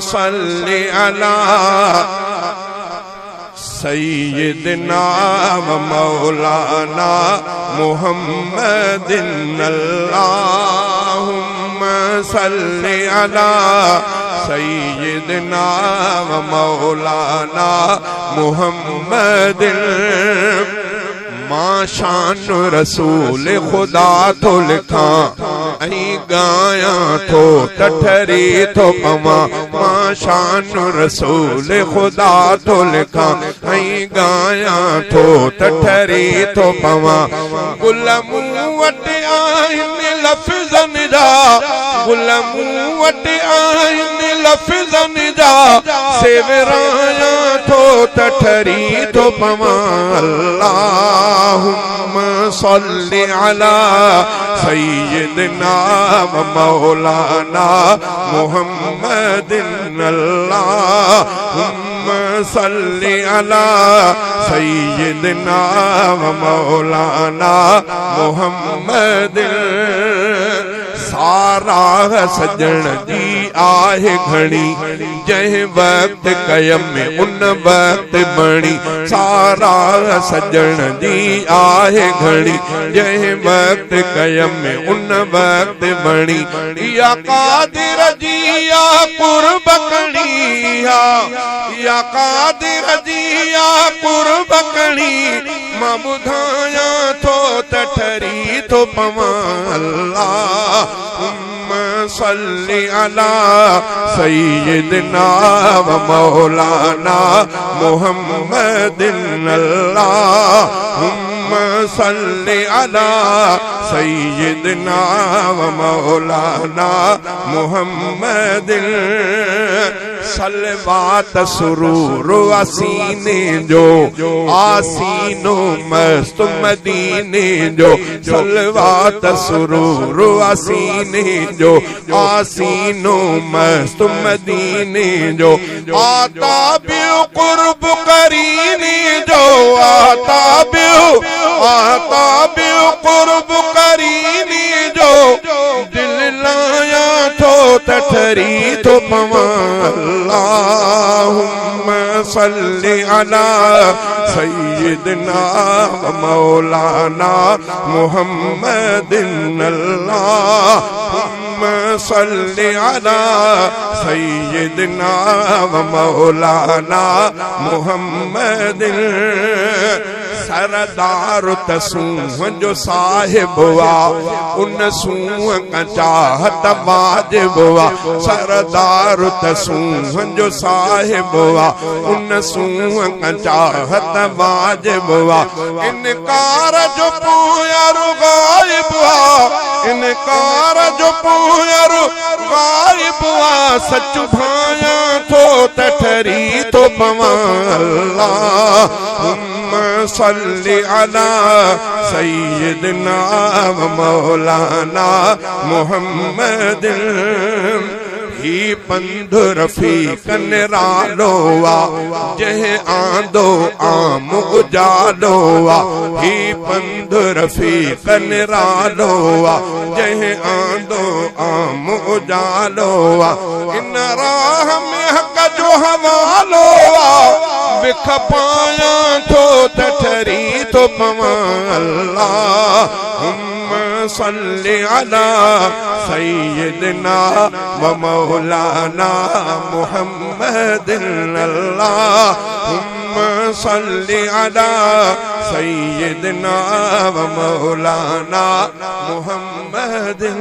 सल्लि अला सय्यिदना व मौलाना मुहम्मदिन अल्लाहुम्मा सल्लि अला सय्यिदना व मौलाना मुहम्मदिन मां शान रसूल खुदा तो लिखा ऐं गाया थो तठरी थो पवा मां शान रसूल खुदा तो लिखा ऐं गाया थो तठरी थो पवा गुल मूं वटि आहिनि लफ़्ज़नि जा गुल मूं वटि आहिनि लफ़्ज़नि जा सेवराया थो तठरी थो पवा अल्लाहुम्मा सल्लि अला सय्यिदना व मौलाना मुहम्मदिन अल्लाहुम्मा सल्लि अला सय्यिदना व मौलाना मुहम्मदिन सारा सजण जी आहे घणी जंहिं वक्त कयम उन वक्त बणी सारा सजण जी आहे घणी जंहिं वक्त कयम उन वक्त बणी या कादिर जी या कुर्ब कणी या कादिर जी या कुर्ब कणी मां ॿुधाया थो तठरी थो पवा अल्लाहुम्मा सल्लि अला सय्यिदना व मौलाना मुहम्मदिन अल्लाहुम्मा सल्लि अला सय्यिदना व मौलाना मुहम्मदिन सलवात सुरूर आसीने जो आसीनो मस्त मदीने जो सलवात सुरूर आसीने जो आसीनो मस्त मदीने जो आता बियो कुर्ब करीने जो आता बियो कुर्ब करीने जो दिल लाया थो तठरी थो पवा अल्लाहुम्मा सल्लि अला सय्यिदना व मौलाना मुहम्मदिन अल्लाहुम्मा सल्लि अला सय्यिदना व मौलाना मुहम्मदिन सरदार तसूह जो साहिब वा उन सूह का चाहत वाजिब वा सरदार तसूह जो साहिब वा उन सूह का चाहत वाजिब वा इनकार जो पोयर गायब वा इनकार जो पोयर गायब वा सच भाया थो तठरी थो पवा अल्लाहुम्मा सल्लि अला सय्यिदना व मौलाना मुहम्मदिन ही पंध रफीक निरालो वा जह आंदो आम उजालो वा ही पंध रफीक निरालो वा जह आंदो आम उजालो वा इन राह में हक जो हवालो वा बिख पाया थो तठरी थो पवा अल्लाहुम्मा सल्लि अला सय्यिदना व मौलाना मुहम्मदिन अल्लाहुम्मा सल्लि अला सय्यिदना व मौलाना मुहम्मदिन